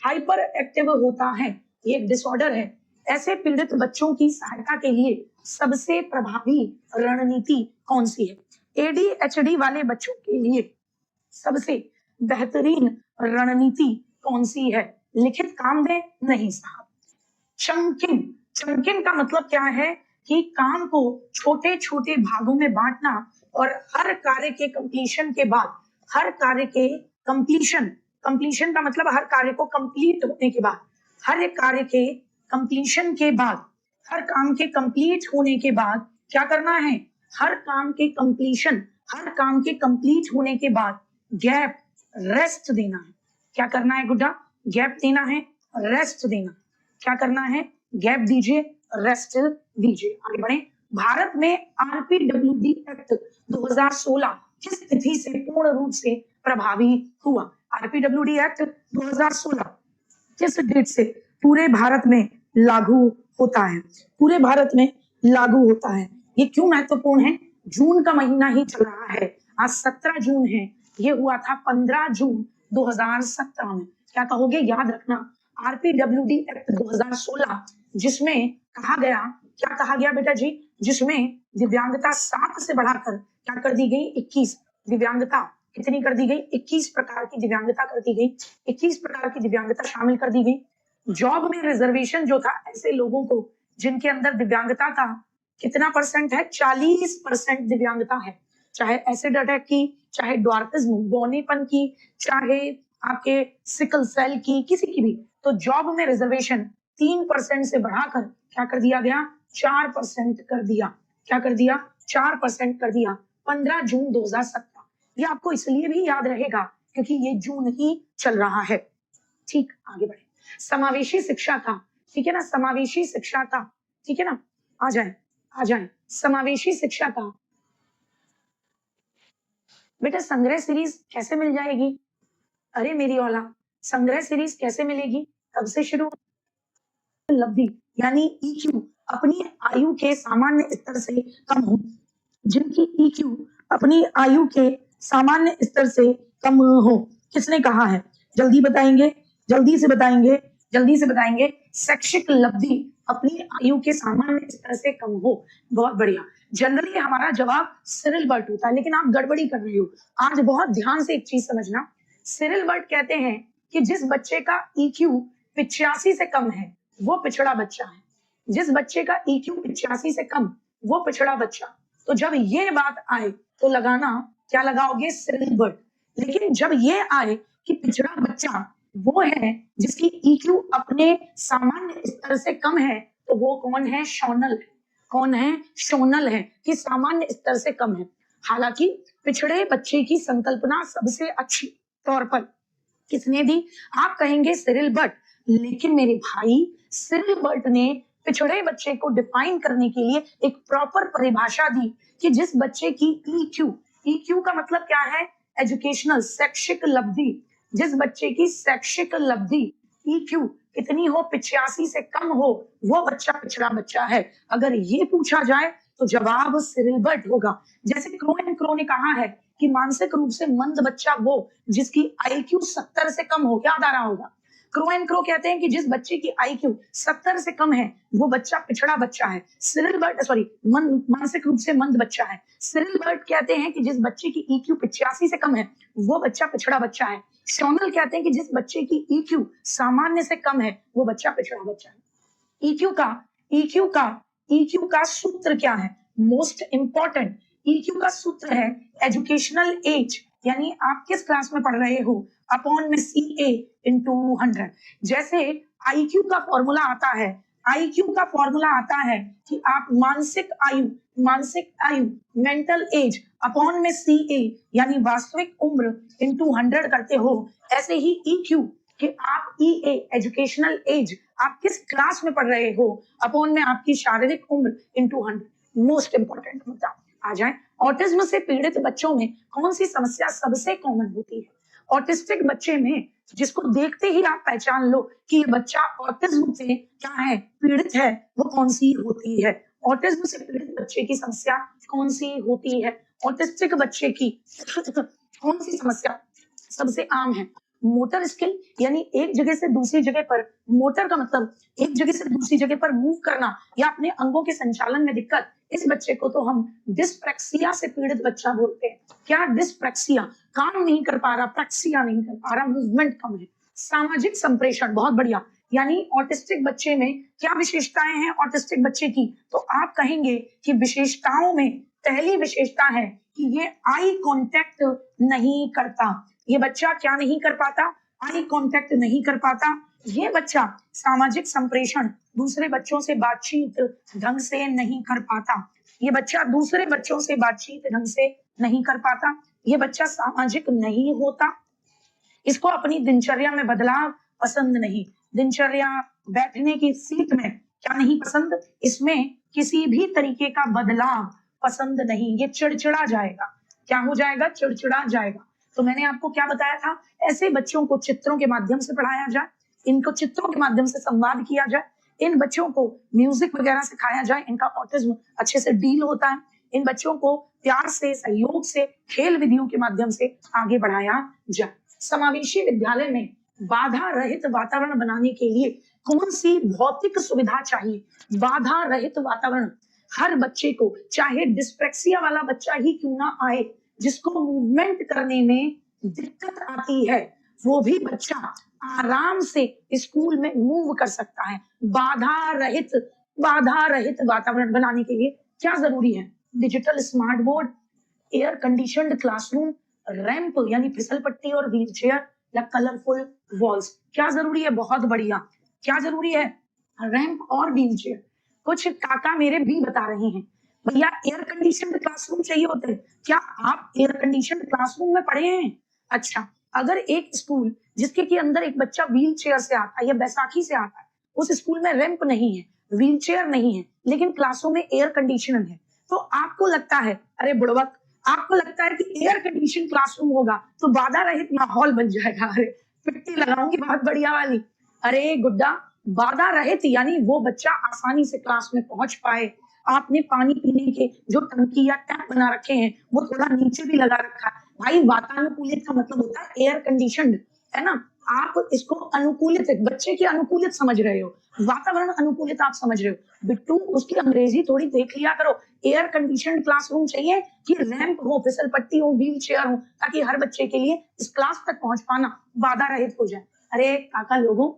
Hyper active होता है, ये एक डिसऑर्डर है। ऐसे पीड़ित बच्चों की सहायता के लिए सबसे प्रभावी रणनीति कौन सी है? एडीएचडी वाले बच्चों के लिए सबसे बेहतरीन रणनीति कौन सी है? लिखित काम दे? नहीं साहब। चंकिंग। चंकिंग का मतलब क्या है कि काम को छोटे छोटे भागों में बांटना और हर कार्य के कंप्लीशन के बाद, हर कार्य के कंप्लीशन का मतलब हर कार्य को कंप्लीट होने के बाद, हर एक कार्य के कंप्लीशन के बाद, हर काम के कंप्लीट होने के बाद क्या करना है? हर काम के कंप्लीट होने के बाद गैप, रेस्ट देना है। क्या करना है गुड्डा? गैप देना है, रेस्ट देना। क्या करना है? गैप दीजिए, रेस्ट दीजिए। आगे बढ़े। भारत में आरपीडब्ल्यूडी एक्ट 2016 किस तिथि से पूर्ण रूप से प्रभावी हुआ? आरपीडब्ल्यूडी एक्ट 2016 किस डेट से पूरे भारत में लागू होता है? पूरे भारत में लागू होता है। ये क्यों महत्वपूर्ण है? जून का महीना ही चल रहा है, आज 17 जून है, ये हुआ था 15 जून 2017 में। क्या कहोगे? याद रखना, आरपीडब्ल्यूडी एक्ट 2016 जिसमें कहा गया, क्या कहा गया बेटा जी? जिसमें दिव्यांगता 7 से बढ़ाकर क्या कर दी गई? 21। दिव्यांगता कितनी कर दी गई? 21 प्रकार की दिव्यांगता कर दी गई, 21 प्रकार की दिव्यांगता शामिल कर दी गई। जॉब में रिजर्वेशन जो था ऐसे लोगों को जिनके अंदर दिव्यांगता का कितना परसेंट है? 40% दिव्यांगता है, चाहे एसिड अटैक की, चाहे ड्वार्फिज्म बौनेपन की, चाहे आपके सिकल सेल की, किसी की भी। तो जॉब में रिजर्वेशन 3% से बढ़ाकर क्या कर दिया गया? 4% कर दिया। क्या कर दिया? 4% कर दिया। 15 जून 2017। ये आपको इसलिए भी याद रहेगा क्योंकि ये जून ही चल रहा है। ठीक, आगे बढ़े। समावेशी शिक्षा का, ठीक है ना, समावेशी शिक्षा का, ठीक है ना, आ जाए समावेशी शिक्षा का बेटा संग्रह सीरीज कैसे मिल जाएगी? अरे मेरी औलाद, संग्रह सीरीज कैसे मिलेगी? कब से शुरू? लब्धि यानी ईक्यू अपनी आयु के सामान्य स्तर से कम हो, जिनकी ईक्यू अपनी आयु के सामान्य स्तर से कम हो। किसने कहा है? जल्दी बताएंगे, जल्दी से बताएंगे। शैक्षिक लब्धि अपनी आयु के सामान्य स्तर से कम हो। बहुत बढ़िया। जनरली हमारा जवाब सिरिल बर्ट होता है, लेकिन आप गड़बड़ी कर रही हो। आज बहुत ध्यान से एक चीज समझना, सिरिल बर्ट कहते हैं कि जिस बच्चे का ईक्यू 85 से कम है वो पिछड़ा बच्चा है। जिस बच्चे का ईक्यू 85 से कम वो पिछड़ा बच्चा। तो जब ये बात आए तो लगाना, क्या लगाओगे? Cyril Burt. लेकिन जब ये आए कि पिछड़ा बच्चा वो है जिसकी ईक्यू अपने सामान्य स्तर से कम है, तो वो कौन है? शोनल। कौन है? शोनल है कि सामान्य स्तर से कम है। हालांकि पिछड़े बच्चे की संकल्पना सबसे अच्छी तौर पर किसने दी? आप कहेंगे सिरिल बर्ट, लेकिन मेरे भाई सिरिल बर्ट ने पिछड़े बच्चे को डिफाइन करने के लिए एक प्रॉपर परिभाषा दी कि जिस बच्चे की ईक्यू का मतलब क्या है? एजुकेशनल, शैक्षिक लब्धि। जिस बच्चे की शैक्षिक लब्धि ईक्यू कितनी हो? 85 से कम हो, वो बच्चा पिछड़ा बच्चा है। अगर ये पूछा जाए तो जवाब सिरिल बर्ट होगा। जैसे क्रो एंड क्रो ने कहा है कि मानसिक रूप से मंद बच्चा वो जिसकी आईक्यू 70 से कम हो। याद आ रहा होगा, क्रो एंड क्रो कहते हैं कि जिस बच्चे की आईक्यू 70 से कम है वो बच्चा पिछड़ा बच्चा है। सिरिल बर्ट मानसिक रूप से मंद बच्चा है। सिरिल बर्ट कहते हैं कि जिस बच्चे की ईक्यू 85 से कम है वो बच्चा पिछड़ा बच्चा है। शोनल कहते हैं कि जिस बच्चे की ईक्यू सामान्य से कम है वो बच्चा पिछड़ा बच्चा है। ईक्यू का सूत्र क्या है? मोस्ट इंपॉर्टेंट, ईक्यू का सूत्र है एजुकेशनल एज, यानी आप किस क्लास में पढ़ रहे हो, अपॉन में CA into 100। जैसे आईक्यू का फॉर्मूला आता है कि आप मानसिक आयु मेंटल एज अपॉन में CA यानी वास्तविक उम्र into 100 करते हो। ऐसे ही ईक्यू कि आप EA एजुकेशनल एज, आप किस क्लास में पढ़ रहे हो, अपॉन में आपकी शारीरिक उम्र into 100। मोस्ट इंपॉर्टेंट मुद्दा। आ जाए, ऑटिज्म से पीड़ित बच्चों में कौन सी समस्या सबसे कॉमन होती है? ऑटिस्टिक बच्चे में जिसको देखते ही आप पहचान लो कि ये बच्चा ऑटिज्म से क्या है? पीड़ित है, वो कौन सी होती है? ऑटिज्म से पीड़ित बच्चे की समस्या कौन सी होती है? ऑटिस्टिक बच्चे की कौन सी समस्या सबसे आम है? मोटर स्किल यानी एक जगह से दूसरी जगह पर, मोटर का मतलब एक जगह से दूसरी जगह पर मूव करना या अपने अंगों के संचालन में दिक्कत, इस बच्चे को तो हम डिस्प्रैक्सिया से पीड़ित बच्चा बोलते हैं। क्या डिस्प्रैक्सिया, काम नहीं कर पा रहा, प्रैक्सिया नहीं कर पा रहा, मूवमेंट कम है। सामाजिक संप्रेषण, बहुत बढ़िया, यानी ऑटिस्टिक बच्चे में क्या विशेषताएं हैं ऑटिस्टिक बच्चे की, तो आप कहेंगे कि विशेषताओं में पहली विशेषता है कि ये आई कांटेक्ट नहीं करता। ये बच्चा क्या नहीं कर पाता, आई कांटेक्ट नहीं कर पाता। ये बच्चा सामाजिक संप्रेषण, दूसरे बच्चों से बातचीत ढंग से नहीं कर पाता। ये बच्चा दूसरे बच्चों से बातचीत ढंग से नहीं कर पाता। ये बच्चा सामाजिक नहीं होता। इसको अपनी दिनचर्या में बदलाव पसंद नहीं। दिनचर्या, बैठने की सीट में क्या नहीं पसंद, इसमें किसी भी तरीके का बदलाव पसंद नहीं। ये चिड़चिड़ा जाएगा। क्या हो जाएगा, चिड़चिड़ा जाएगा। तो मैंने आपको क्या बताया था, ऐसे बच्चों को चित्रों के माध्यम से पढ़ाया जाए, इनको चित्रों के माध्यम से संवाद किया जाए, इन बच्चों को म्यूजिक वगैरह सिखाया जाए, इनका ऑटिज्म अच्छे से डील होता है। इन बच्चों को प्यार से, सहयोग से, खेल विधियों के माध्यम से आगे बढ़ाया जाए। समावेशी विद्यालय में बाधा रहित वातावरण बनाने के लिए कौन सी भौतिक सुविधा चाहिए? बाधा रहित वातावरण। हर बच्चे को, चाहे डिस्प्रैक्सिया वाला बच्चा ही क्यों ना आए, जिसको मूवमेंट करने में दिक्कत आती है, वो भी बच्चा आराम से स्कूल में मूव कर सकता है। बाधा रहित वातावरण बनाने के लिए क्या जरूरी है? Digital smart board, air conditioned classroom, ramp यानी फिसल पट्टी और व्हील चेयर, या कलरफुल वॉल्स। क्या जरूरी है? बहुत बढ़िया, क्या जरूरी है? रैंप और व्हील चेयर। कुछ काका मेरे भी बता रहे हैं, भैया एयर कंडीशनड क्लासरूम चाहिए होते हैं। क्या आप एयर कंडीशनड क्लासरूम में पढ़े हैं? अच्छा, अगर एक स्कूल जिसके के अंदर एक बच्चा व्हील चेयर से आता है या बैसाखी से आता है, उस स्कूल में रैंप नहीं है, व्हील चेयर नहीं है, लेकिन क्लासों में एयर कंडीशनर है, तो आपको लगता है, अरे बुड़वक, आपको लगता है कि एयर कंडीशन क्लासरूम होगा तो बाधा रहित माहौल बन जाएगा। अरे पिट्टी लगाऊंगी बहुत बढ़िया वाली। अरे गुड्डा, बाधा रहित यानी वो बच्चा आसानी से क्लास में पहुंच पाए। आपने पानी पीने के जो टंकी या टैप बना रखे हैं वो थोड़ा नीचे भी लगा रखा है। भाई वातानुकूलित का मतलब होता है एयर कंडीशनड, है ना? आप इसको अनुकूलित, बच्चे की अनुकूलित समझ रहे हो, वातावरण अनुकूलित आप समझ रहे हो। बिट्टू, उसकी अंग्रेजी थोड़ी देख लिया करो। एयर कंडीशन क्लासरूम चाहिए कि रैंप हो, फिसल पट्टी हो, व्हील चेयर हो, ताकि हर बच्चे के लिए इस क्लास तक पहुंच पाना बाधा रहित हो जाए। अरे काका लोगों,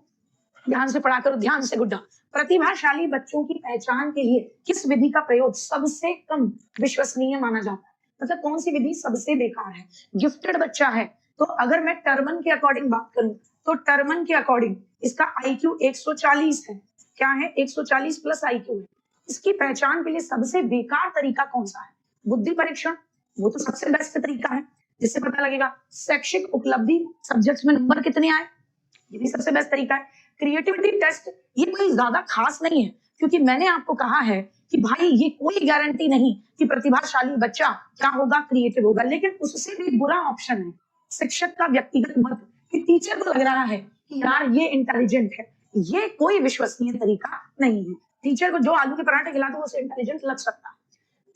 ध्यान से पढ़ा करो, ध्यान से गुड्डा। प्रतिभाशाली बच्चों की पहचान के लिए किस विधि का प्रयोग सबसे कम विश्वसनीय माना जाता है? मतलब कौन सी विधि सबसे बेकार है? गिफ्टेड बच्चा है तो अगर मैं टर्मन के अकॉर्डिंग बात करूं तो टर्मन के अकॉर्डिंग इसका आईक्यू 140 है। क्या है? 140 प्लस आईक्यू है। इसकी पहचान के लिए सबसे बेकार तरीका कौन सा है? बुद्धि परीक्षण, वो तो सबसे बेस्ट तरीका है, जिससे पता लगेगा शैक्षिक उपलब्धि, सब्जेक्ट्स में नंबर कितने आए, ये भी सबसे बेस्ट तरीका है। क्रिएटिविटी टेस्ट, ये कोई ज्यादा खास नहीं है, क्योंकि मैंने आपको कहा है कि भाई ये कोई गारंटी नहीं कि प्रतिभाशाली बच्चा क्या होगा, क्रिएटिव होगा, लेकिन उससे भी बुरा ऑप्शन है शिक्षक का व्यक्तिगत मत, कि टीचर को लग रहा है कि यार ये इंटेलिजेंट है। ये कोई विश्वसनीय तरीका नहीं है। टीचर को जो आलू के पराठे खिला दो उसे इंटेलिजेंट लग सकता है।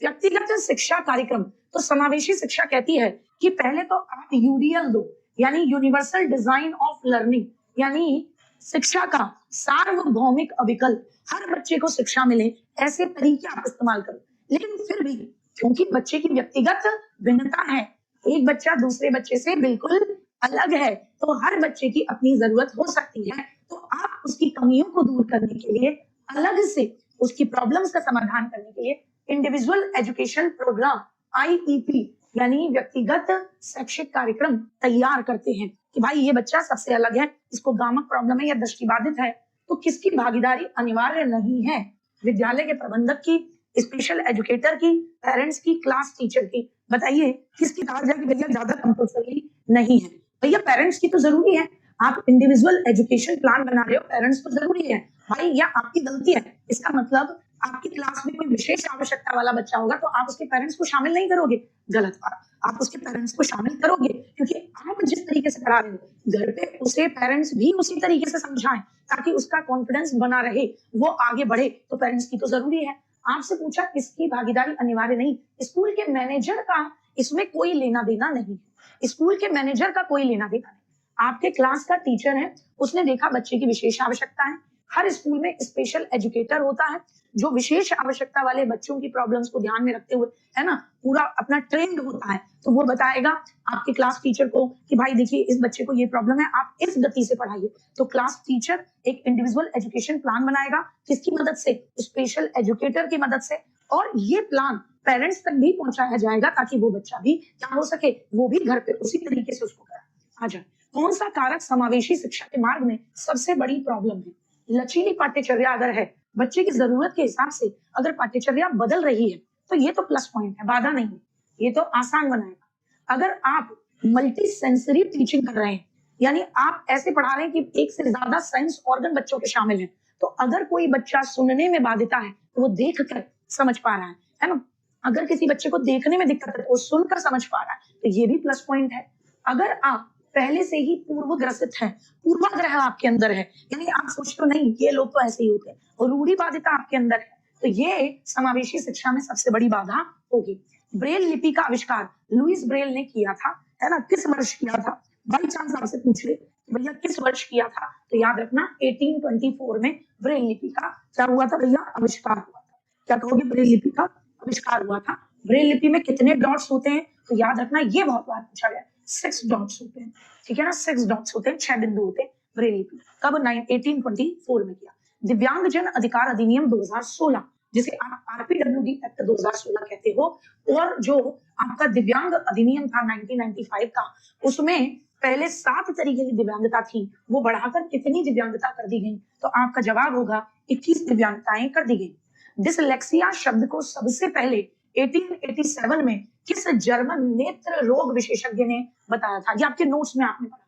व्यक्तिगत शिक्षा कार्यक्रम, तो समावेशी शिक्षा कहती है कि पहले तो आप यूडीएल दो, यानी यूनिवर्सल डिजाइन ऑफ लर्निंग, यानी शिक्षा का सार्वभौमिक अविकल्प, हर बच्चे को शिक्षा मिले ऐसे तरीके आप इस्तेमाल करो। लेकिन फिर भी क्योंकि बच्चे की व्यक्तिगत भिन्नता है, एक बच्चा दूसरे बच्चे से बिल्कुल अलग है, तो हर बच्चे की अपनी जरूरत हो सकती है, तो आप उसकी कमियों को दूर करने के लिए, अलग से उसकी प्रॉब्लम्स का समाधान करने के लिए इंडिविजुअल एजुकेशन प्रोग्राम आईईपी यानी व्यक्तिगत शैक्षिक कार्यक्रम तैयार करते हैं कि भाई ये बच्चा सबसे अलग है, इसको गामक प्रॉब्लम है या दृष्टिबाधित है, तो किसकी भागीदारी अनिवार्य नहीं है? विद्यालय के प्रबंधक की, स्पेशल एजुकेटर की, पेरेंट्स की, क्लास टीचर की। बताइए किसकी कहा जाए कि भैया ज्यादा कंपल्सरी नहीं है? भैया पेरेंट्स की तो जरूरी है। आप इंडिविजुअल एजुकेशन प्लान बना रहे हो, पेरेंट्स तो जरूरी है भाई, या आपकी गलती है? इसका मतलब आपकी क्लास में कोई विशेष आवश्यकता वाला बच्चा होगा तो आप उसके पेरेंट्स को शामिल नहीं करोगे, गलत बात। आप उसके पेरेंट्स को शामिल करोगे, क्योंकि आप जिस तरीके से पढ़ा रहे हो घर पे उसे पेरेंट्स भी उसी तरीके से समझाएं ताकि उसका कॉन्फिडेंस बना रहे, वो आगे बढ़े। तो पेरेंट्स की तो जरूरी है। आपसे पूछा किसकी भागीदारी अनिवार्य नहीं, स्कूल के मैनेजर का इसमें कोई लेना देना नहीं है। स्कूल के मैनेजर का कोई लेना देना नहीं। आपके क्लास का टीचर है, उसने देखा बच्चे की विशेष आवश्यकता है। हर स्कूल में स्पेशल एजुकेटर होता है जो विशेष आवश्यकता वाले बच्चों की प्रॉब्लम्स को ध्यान में रखते हुए, है ना, पूरा अपना ट्रेंड होता है, तो वो बताएगा आपके क्लास टीचर को कि भाई देखिए इस बच्चे को ये प्रॉब्लम है, आप इस गति से पढ़ाइए। तो क्लास टीचर एक इंडिविजुअल एजुकेशन प्लान बनाएगा, किसकी मदद से? स्पेशल एजुकेटर की मदद से। और ये प्लान पेरेंट्स तक भी पहुंचाया जाएगा ताकि वो बच्चा भी क्या हो सके, वो भी घर पे उसी तरीके से उसको कराए। आ जाए, कौन सा कारक समावेशी शिक्षा के मार्ग में सबसे बड़ी प्रॉब्लम है? लचीली पाठ्यचर्या अगर है, बच्चे की जरूरत के हिसाब से अगर पाठ्यचर्या बदल रही है तो ये तो प्लस पॉइंट है, बाधा नहीं है, ये तो आसान बनाएगा। अगर आप मल्टी सेंसरी टीचिंग कर रहे हैं, यानी आप ऐसे पढ़ा रहे हैं कि एक से ज्यादा सेंस ऑर्गन बच्चों के शामिल हैं, तो अगर कोई बच्चा सुनने में बाधिता है तो वो देख कर समझ पा रहा है ना। अगर किसी बच्चे को देखने में दिक्कत है तो वो सुनकर समझ पा रहा है, तो ये भी प्लस पॉइंट है। अगर आप पहले से ही पूर्वग्रसित है, पूर्वाग्रह आपके अंदर है, यानी आप सोचते हो नहीं ये लोग तो ऐसे ही होते हैं, और रूढ़िवादिता आपके अंदर है, तो ये समावेशी शिक्षा में सबसे बड़ी बाधा होगी। ब्रेल लिपि का आविष्कार लुइस ब्रेल ने किया था, है ना, किस वर्ष किया था? बाई चांस आपसे पूछ ले भैया किस वर्ष किया था, तो याद रखना 1824 में ब्रेल लिपि का क्या हुआ था भैया? आविष्कार हुआ था। क्या कहोगे? ब्रेल लिपि का आविष्कार हुआ था। ब्रेल लिपि में कितने डॉट्स होते हैं? तो याद रखना ये बहुत बार पूछा गया, 6 डॉट्स होते हैं, ठीक है ना, 6 डॉट्स होते हैं, 6 बिंदु होते हैं ब्रेल लिपि। कब? 1824 में किया। दिव्यांगजन अधिकार अधिनियम 2016, जिसे आप आरपीडब्ल्यूडी एक्ट 2016 कहते हो, और जो आपका दिव्यांग अधिनियम था 1995 का, उसमें पहले 7 तरीके की दिव्यांगता थी, वो बढ़ाकर कितनी दिव्यांगता कर दी गई? तो आपका जवाब होगा 21 दिव्यांगताएं कर दी गई। डिसलेक्सिया शब्द को सबसे पहले 1887 में किस जर्मन नेत्र रोग विशेषज्ञ ने बताया था? ये आपके नोट्स में आपने पढ़ा।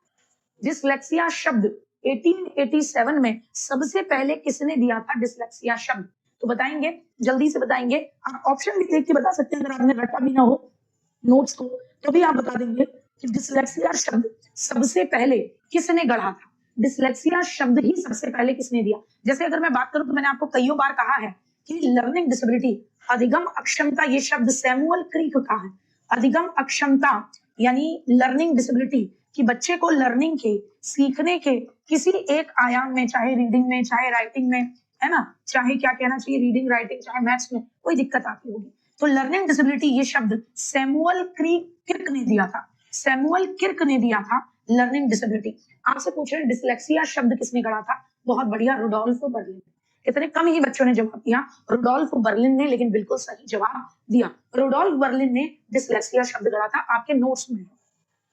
डिसलेक्सिया शब्द 1887 में सबसे पहले किसने दिया था डिसलेक्सिया शब्द? तो बताएंगे, जल्दी से बताएंगे। आप ऑप्शन भी देख के बता सकते हैं, अगर आपने रटा भी ना हो नोट्स को तो भी आप बता देंगे कि डिसलेक्सिया शब्द सबसे पहले किसने गढ़ा था। डिसलेक्सिया शब्द ही सबसे पहले किसने दिया? जैसे अगर मैं बात करूं तो मैंने आपको कई बार कहा है कि लर्निंग डिसेबिलिटी, अधिगम अक्षमता, ये शब्द सैमुअल क्रीक का है। अधिगम अक्षमता यानी लर्निंग डिसेबिलिटी, कि बच्चे को लर्निंग के, सीखने के किसी एक आयाम में, चाहे रीडिंग में, चाहे राइटिंग में, है ना, चाहे क्या कहना चाहिए, रीडिंग, राइटिंग, चाहे मैथ्स में कोई दिक्कत आती होगी, तो लर्निंग डिसेबिलिटी ये शब्द सैमुअल किर्क ने दिया था। सैमुअल किर्क ने दिया था लर्निंग डिसेबिलिटी। आपसे पूछ रहे हैं डिसलेक्सिया शब्द किसने गढ़ा था? बहुत बढ़िया, रुडोल्फो बर्लिन। इतने कम ही बच्चों ने जवाब दिया रुडोल्फो बर्लिन ने, लेकिन बिल्कुल सही जवाब दिया। रुडोल्फ बर्लिन ने डिसलेक्सिया शब्द गढ़ा था, आपके नोट्स में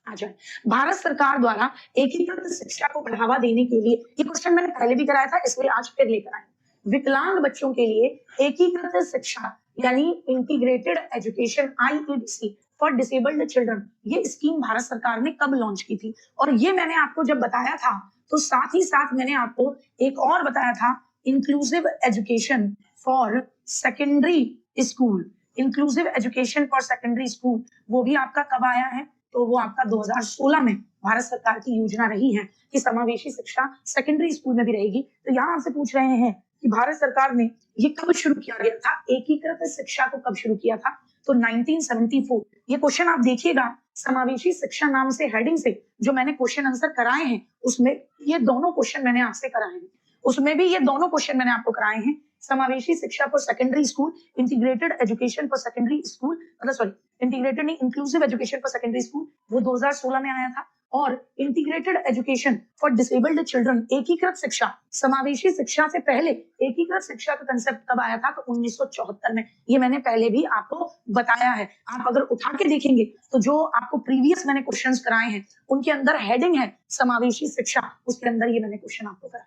आ जाए। भारत सरकार द्वारा एकीकृत शिक्षा को बढ़ावा देने के लिए, ये क्वेश्चन मैंने पहले भी कराया था इसलिए आज फिर लेकर आए। विकलांग बच्चों के लिए एकीकृत शिक्षा यानी integrated education, आईईडीसी for disabled children, ये स्कीम भारत सरकार ने कब लॉन्च की थी? और ये मैंने आपको जब बताया था तो साथ ही साथ मैंने आपको एक और बताया था, inclusive education for secondary school. Inclusive education for secondary school वो भी आपका कब आया है? तो वो आपका 2016 में भारत सरकार की योजना रही है कि समावेशी शिक्षा सेकेंडरी स्कूल में भी रहेगी। तो यहाँ आपसे पूछ रहे हैं कि भारत सरकार ने ये कब शुरू किया गया था, एकीकृत शिक्षा को कब शुरू किया था? तो 1974। ये क्वेश्चन आप देखिएगा, समावेशी शिक्षा नाम से हेडिंग से जो मैंने क्वेश्चन आंसर कराए हैं उसमें ये दोनों क्वेश्चन मैंने आपसे कराए हैं, उसमें भी ये दोनों क्वेश्चन मैंने आपको कराए हैं। समावेशी शिक्षा for secondary school, integrated education for secondary school, मतलब सॉरी इंटीग्रेटेड नहीं, inclusive education for secondary school, वो 2016 में आया था। और integrated education for disabled children, एकीकृत शिक्षा, समावेशी शिक्षा से पहले एकीकृत शिक्षा का कंसेप्ट कब आया था? तो 1974 में। ये मैंने पहले भी आपको बताया है, आप अगर उठा के देखेंगे तो जो आपको प्रीवियस मैंने क्वेश्चंस कराए हैं उनके अंदर हेडिंग है समावेशी शिक्षा, उसके अंदर ये मैंने क्वेश्चन आपको कराया।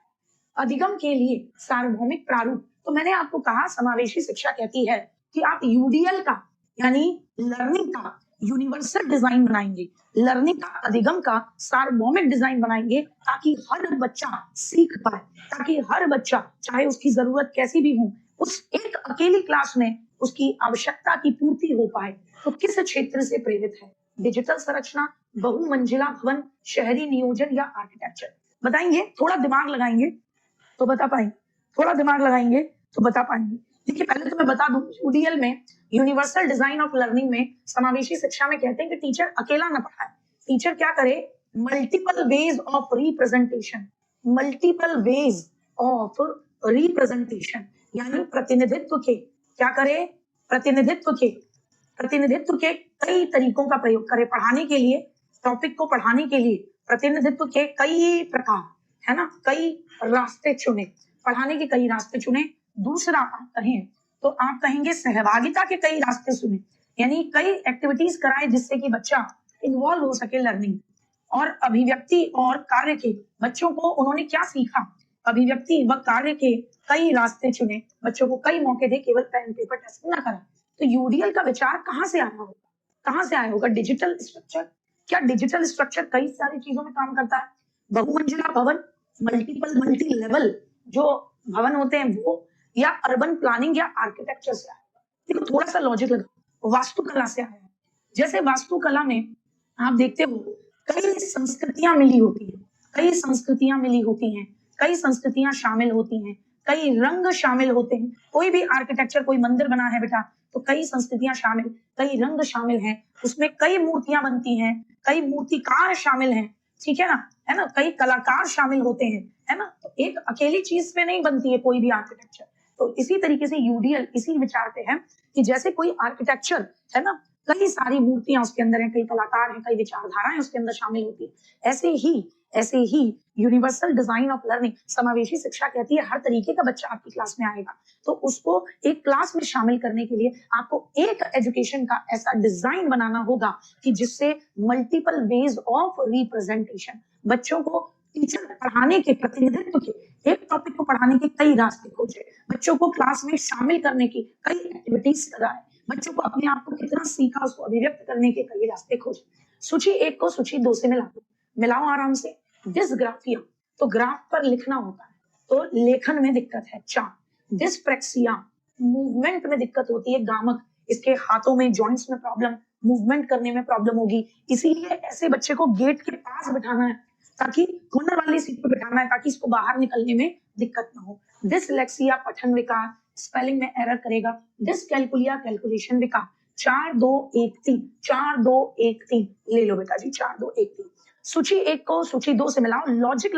अधिगम के लिए सार्वभौमिक प्रारूप, तो मैंने आपको कहा समावेशी शिक्षा कहती है कि आप यूडीएल का यानी लर्निंग का यूनिवर्सल डिजाइन बनाएंगे, लर्निंग का, अधिगम का सार्वभौमिक डिजाइन बनाएंगे ताकि हर बच्चा सीख पाए, ताकि हर बच्चा चाहे उसकी जरूरत कैसी भी हो उस एक अकेली क्लास में उसकी आवश्यकता की पूर्ति हो पाए। तो किस क्षेत्र से प्रेरित है? डिजिटल संरचना, बहुमंजिला भवन, शहरी नियोजन या आर्किटेक्चर? बताएंगे, थोड़ा दिमाग लगाएंगे तो बता पाएंगे, थोड़ा दिमाग लगाएंगे तो बता पाएंगे। देखिए पहले तो मैं बता दूं, यूडीएल में, यूनिवर्सल डिजाइन ऑफ लर्निंग में, समावेशी शिक्षा में कहते हैं कि टीचर अकेला ना पढ़ाए, टीचर क्या करे, multiple ways of representation, multiple ways of representation, यानी प्रतिनिधित्व के क्या करे, प्रतिनिधित्व के कई तरीकों का प्रयोग करे पढ़ाने के लिए, टॉपिक को पढ़ाने के लिए प्रतिनिधित्व के कई प्रकार, है ना, कई रास्ते चुने, पढ़ाने के कई रास्ते चुने। दूसरा आप कहें तो आप कहेंगे सहभागिता के कई रास्ते चुने, यानी कई एक्टिविटीज कराए जिससे कि बच्चा इन्वॉल्व हो सके लर्निंग। और अभिव्यक्ति और कार्य के, बच्चों को उन्होंने क्या सीखा, अभिव्यक्ति व कार्य के कई रास्ते चुने, बच्चों को कई मौके दे, केवल पेन पेपर टेस्ट ना करा। तो यूडीएल का विचार कहाँ से आया होगा, कहाँ से आया होगा, डिजिटल स्ट्रक्चर। क्या डिजिटल स्ट्रक्चर कई सारी चीजों में काम करता है, बहुमंजिला भवन, मल्टी लेवल जो भवन होते हैं वो, या अर्बन प्लानिंग या आर्किटेक्चर से आया। देखो थोड़ा सा लॉजिक लगा, वास्तुकला से आया। जैसे वास्तुकला में आप देखते हो कई संस्कृतियां मिली होती है, कई संस्कृतियां मिली होती हैं, कई संस्कृतियां शामिल होती हैं, कई रंग शामिल होते हैं। कोई भी आर्किटेक्चर, कोई मंदिर बना है बेटा तो कई संस्कृतियां शामिल, कई रंग शामिल हैं, उसमें कई मूर्तियां बनती हैं, कई मूर्तिकार शामिल हैं, ठीक है ना, है ना, कई कलाकार शामिल होते हैं, है ना। तो एक अकेली चीज पे नहीं बनती है कोई भी आर्किटेक्चर। तो इसी तरीके से यूडीएल इसी विचार पे है कि जैसे कोई आर्किटेक्चर है ना, कई सारी मूर्तियां उसके अंदर हैं, कई कलाकार हैं, कई विचारधाराएं उसके अंदर शामिल होती है। ऐसे ही यूनिवर्सल डिजाइन ऑफ लर्निंग, समावेशी शिक्षा कहती है हर तरीके का बच्चा आपकी क्लास में आएगा, तो उसको एक क्लास में शामिल करने के लिए आपको एक एजुकेशन का ऐसा डिजाइन बनाना होगा कि जिससे मल्टीपल वेज ऑफ रिप्रेजेंटेशन, बच्चों को टीचर पढ़ाने के, प्रतिनिधित्व के, एक टॉपिक को पढ़ाने के कई रास्ते खोजे, बच्चों को क्लास में शामिल करने की कई एक्टिविटीज कराए, बच्चों को अपने आप को कितना सीखा उसको अभिव्यक्त करने के कई रास्ते खोजे। सूची 1 को सूची 2 से मिलाओ आराम से। डिसग्राफिया, तो ग्राफ पर लिखना होता है तो लेखन में दिक्कत है, 4। डिस्प्रेक्सिया, मूवमेंट में दिक्कत होती है, गामक, इसके हाथों में जॉइंट्स में प्रॉब्लम, मूवमेंट करने में प्रॉब्लम होगी, इसीलिए ऐसे बच्चे को गेट के पास बिठाना है, ताकि कॉर्नर वाली सीट पर बिठाना है ताकि इसको बाहर निकलने में दिक्कत ना हो। डिसलेक्सिया, पठन विकार, स्पेलिंग में एरर करेगा। डिसकैलकुलिया, कैलकुलेशन विकार। 4 2 1 3, 4 2 1 3 ले लो बेटा जी, 4 2 1 3। सूची 1 को सूची 2 से मिलाओ, लॉजिक